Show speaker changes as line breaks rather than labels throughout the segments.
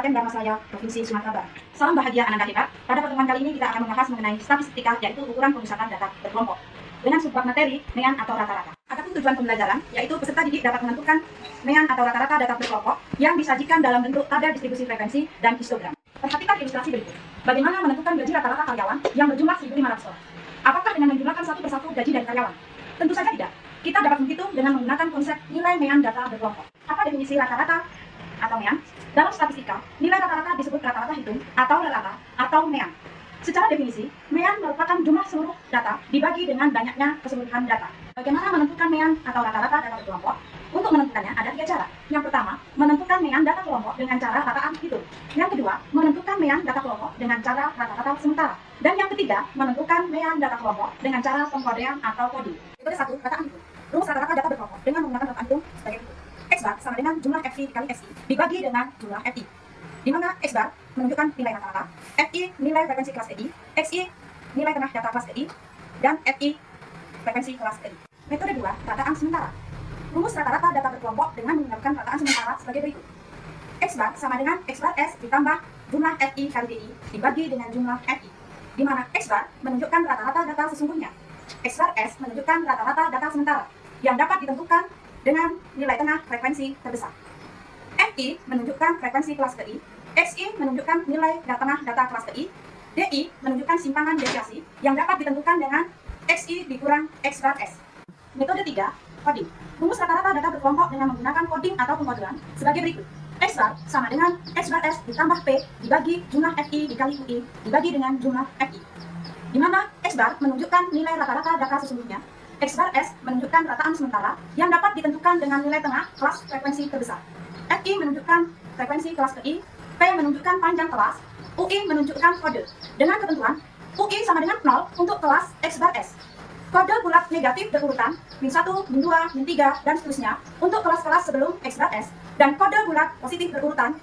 Kabupaten Dharmasraya, Provinsi Sumatera Barat. Salam bahagia Ananda hebat. Pada pertemuan kali ini kita akan membahas mengenai statistika, yaitu ukuran pemusatan data berkelompok dengan subbab materi mean atau rata-rata. Adapun tujuan pembelajaran, yaitu peserta didik dapat menentukan mean atau rata-rata data berkelompok yang disajikan dalam bentuk tabel distribusi frekuensi dan histogram. Perhatikan ilustrasi berikut. Bagaimana menentukan gaji rata-rata karyawan yang berjumlah 1.500 orang? Apakah dengan menjumlahkan satu persatu gaji dari karyawan? Tentu saja tidak. Kita dapat menghitung dengan menggunakan konsep nilai mean data berkelompok. Apa definisi rata-rata atau mean? Dalam statistika, nilai rata-rata disebut rata-rata hitung atau rata atau mean. Secara definisi, mean merupakan jumlah seluruh data dibagi dengan banyaknya keseluruhan data. Bagaimana menentukan mean atau rata-rata data berkelompok? Untuk menentukannya ada 3 cara. Yang pertama, menentukan mean data kelompok dengan cara rataan hitung. Yang kedua, menentukan mean data kelompok dengan cara rata-rata sementara. Dan yang ketiga, menentukan mean data kelompok dengan cara pengkodean atau coding. Metode 1, rataan hitung. Rumus rata-rata data berkelompok dengan menggunakan rataan hitung sebagai berikut. X bar sama dengan jumlah FI dikali SI dibagi dengan jumlah FI. Di mana X bar menunjukkan nilai rata-rata, FI nilai frekuensi kelas EI, XI nilai tengah data kelas EI, dan FI frekuensi kelas EI. Metode 2, rataan sementara. Rumus rata-rata data berkelompok dengan menggunakan rataan sementara sebagai berikut. X bar sama dengan X bar S ditambah jumlah FI kali DI dibagi dengan jumlah FI. Di mana X bar menunjukkan rata-rata data sesungguhnya, X bar S menunjukkan rata-rata data sementara yang dapat ditentukan dengan nilai tengah frekuensi terbesar. FI menunjukkan frekuensi kelas EI, XI menunjukkan nilai tengah data kelas EI, DI menunjukkan simpangan deviasi yang dapat ditentukan dengan XI dikurang X bar S. Metode 3, coding. Rumus rata-rata data berkelompok dengan menggunakan coding atau pengkodean sebagai berikut. X bar sama dengan X bar S ditambah P dibagi jumlah FI dikali UI dibagi dengan jumlah FI. Di mana X bar menunjukkan nilai rata-rata data sesungguhnya, X bar S menunjukkan rataan sementara yang dapat ditentukan dengan nilai tengah kelas frekuensi terbesar. FI menunjukkan frekuensi kelas EI, P menunjukkan panjang kelas, UI menunjukkan kode. Dengan ketentuan, UI sama dengan 0 untuk kelas X bar S. Kode bulat negatif berurutan min1, min2, min3, dan seterusnya untuk kelas-kelas sebelum X bar S, dan kode bulat positif berurutan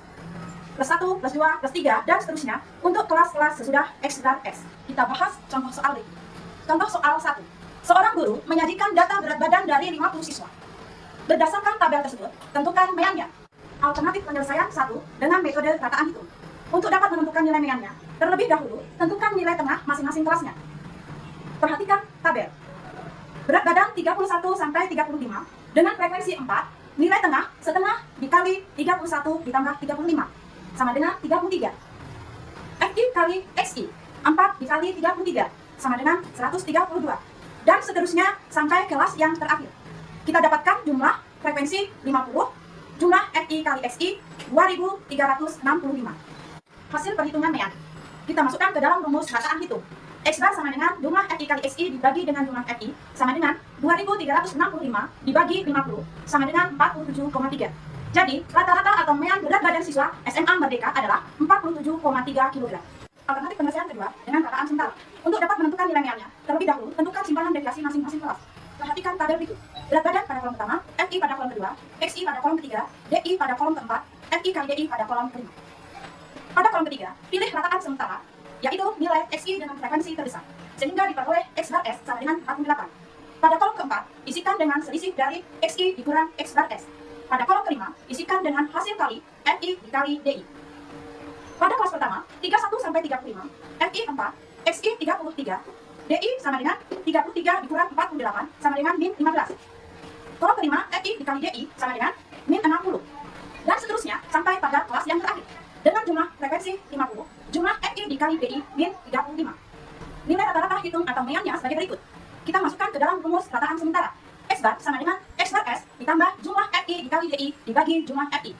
+1, +2, +3, dan seterusnya untuk kelas-kelas sesudah X bar S. Kita bahas contoh soal berikut. Contoh soal 1. Seorang guru menyajikan data berat badan dari 50 siswa. Berdasarkan tabel tersebut, tentukan meannya. Alternatif penyelesaian 1 dengan metode rataan hitung. Untuk dapat menentukan nilai meannya, terlebih dahulu tentukan nilai tengah masing-masing kelasnya. Perhatikan tabel. Berat badan 31 sampai 35 dengan frekuensi 4, nilai tengah setengah dikali 31 ditambah 35 sama dengan 33. FI kali XI 4 dikali 33 sama dengan 132. Dan seterusnya sampai kelas yang terakhir. Kita dapatkan jumlah frekuensi 50, jumlah FI kali XI 2365. Hasil perhitungan mean. Kita masukkan ke dalam rumus rataan hitung. X bar sama dengan jumlah FI kali XI dibagi dengan jumlah FI sama dengan 2365 dibagi 50 sama dengan 47,3. Jadi rata-rata atau mean berat badan siswa SMA Merdeka adalah 47,3 kg. Alternatif penyelesaian kedua dengan rataan sementara. Untuk dapat menentukan nilai meannya, terlebih dahulu tentukan simpanan deviasi masing-masing kelas. Perhatikan tabel berikut. Berat badan pada kolom pertama, FI pada kolom kedua, XI pada kolom ketiga, DI pada kolom keempat, FI kali DI pada kolom kelima. Pada kolom ketiga, pilih rataan sementara, yaitu nilai XI dengan frekuensi terbesar, sehingga diperoleh X bar S sama dengan 48. Pada kolom keempat, isikan dengan selisih dari XI dikurang X bar S. Pada kolom kelima, isikan dengan hasil kali FI dikali DI. Pada kelas pertama, 31 sampai 35, FI 4, XI 33, DI sama dengan 33 dikurang 48 sama dengan min 15. Kolom kelima, FI dikali DI sama dengan min 60. Dan seterusnya sampai pada kelas yang terakhir. Dengan jumlah frekuensi 50, jumlah FI dikali DI min 35. Nilai rata-rata hitung atau meannya sebagai berikut. Kita masukkan ke dalam rumus rataan sementara. X bar sama dengan X bar S ditambah jumlah FI dikali DI dibagi jumlah FI.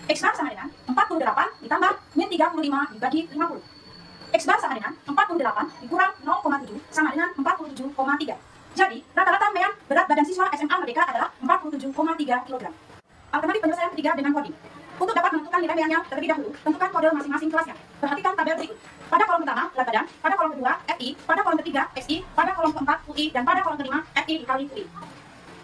X bar sama dengan 48 ditambah min 35 dibagi 50. X bar sama dengan 48 dikurang 0,7 sama dengan 47,3. Jadi, rata-rata mean berat badan siswa SMA Merdeka adalah 47,3 kg. Alternatif penyelesaian ketiga dengan coding. Untuk dapat menentukan nilai meannya, terlebih dahulu tentukan kode masing-masing kelasnya. Perhatikan tabel berikut. Pada kolom pertama, berat badan, pada kolom kedua, FI, pada kolom ketiga, XI, pada kolom keempat, UI, dan pada kolom kelima, FI dikali UI.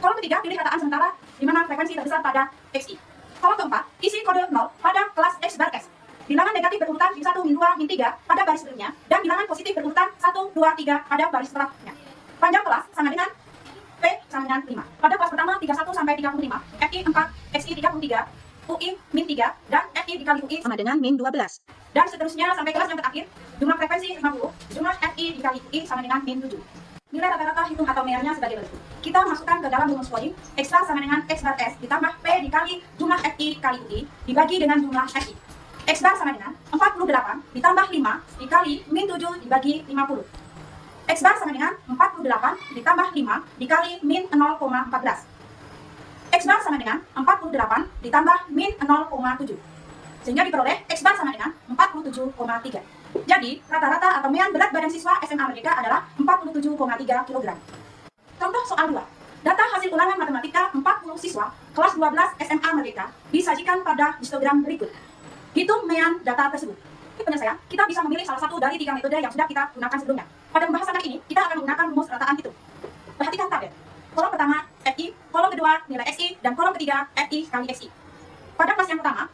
Kolom ketiga, pilih rataan sementara, di mana frekuensi terbesar pada XI. Kolom keempat, isi kode 0 pada kelas X bar S. Bilangan negatif berurutan min1, min2, min3 pada baris sebelumnya, dan bilangan positif berurutan 1, 2, 3 pada baris setelahnya. Panjang kelas sama dengan P sama dengan 5. Pada kelas pertama 31 sampai 35, FI 4, XI 33, UI min 3 dan FI dikali UI sama dengan min 12. Dan seterusnya sampai kelas yang terakhir, jumlah frekuensi 50, jumlah FI dikali UI sama dengan min 7. Nilai rata-rata hitung atau mearnya sebagai berikut. Kita masukkan ke dalam rumus poin, X bar sama dengan X bar S ditambah P dikali jumlah FI kali UI dibagi dengan jumlah FI. X bar sama dengan 48 ditambah 5 dikali min 7 dibagi 50. X bar sama dengan 48 ditambah 5 dikali min 0,14. X bar sama dengan 48 ditambah min 0,7. Sehingga diperoleh X bar sama dengan 47,3. Jadi, rata-rata atau mean berat badan siswa SMA Merdeka adalah 47,3 kg. Contoh soal 2. Data hasil ulangan matematika 40 siswa kelas 12 SMA Merdeka disajikan pada histogram berikut. Hitung mean data tersebut. Penyelesaian, kita bisa memilih salah satu dari 3 metode yang sudah kita gunakan sebelumnya. Pada pembahasan kali ini, kita akan menggunakan rumus rataan hitung. Perhatikan tabel. Kolom pertama, FI, kolom kedua, nilai XI, dan kolom ketiga, FI kali XI. Pada kelas yang pertama,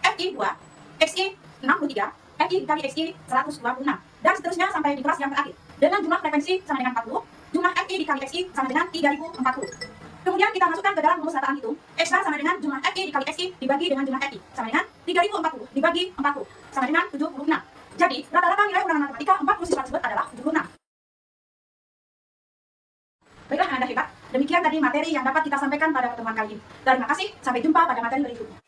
FI 2, XI 63, FI kali XI 126, dan seterusnya sampai di kelas yang terakhir. Dengan jumlah frekuensi sama dengan 40, jumlah FI dikali XI sama dengan 3040. Kemudian kita masukkan ke dalam rumus rataan hitung, X bar sama dengan jumlah FI dikali XI dibagi dengan jumlah FI, sama dengan 3040 dibagi 40, sama dengan 76. Jadi, rata-rata nilai ulangan matematika 40 siswa tersebut adalah 76. Baiklah Anda hebat, demikian tadi materi yang dapat kita sampaikan pada pertemuan kali ini. Terima kasih, sampai jumpa pada materi berikutnya.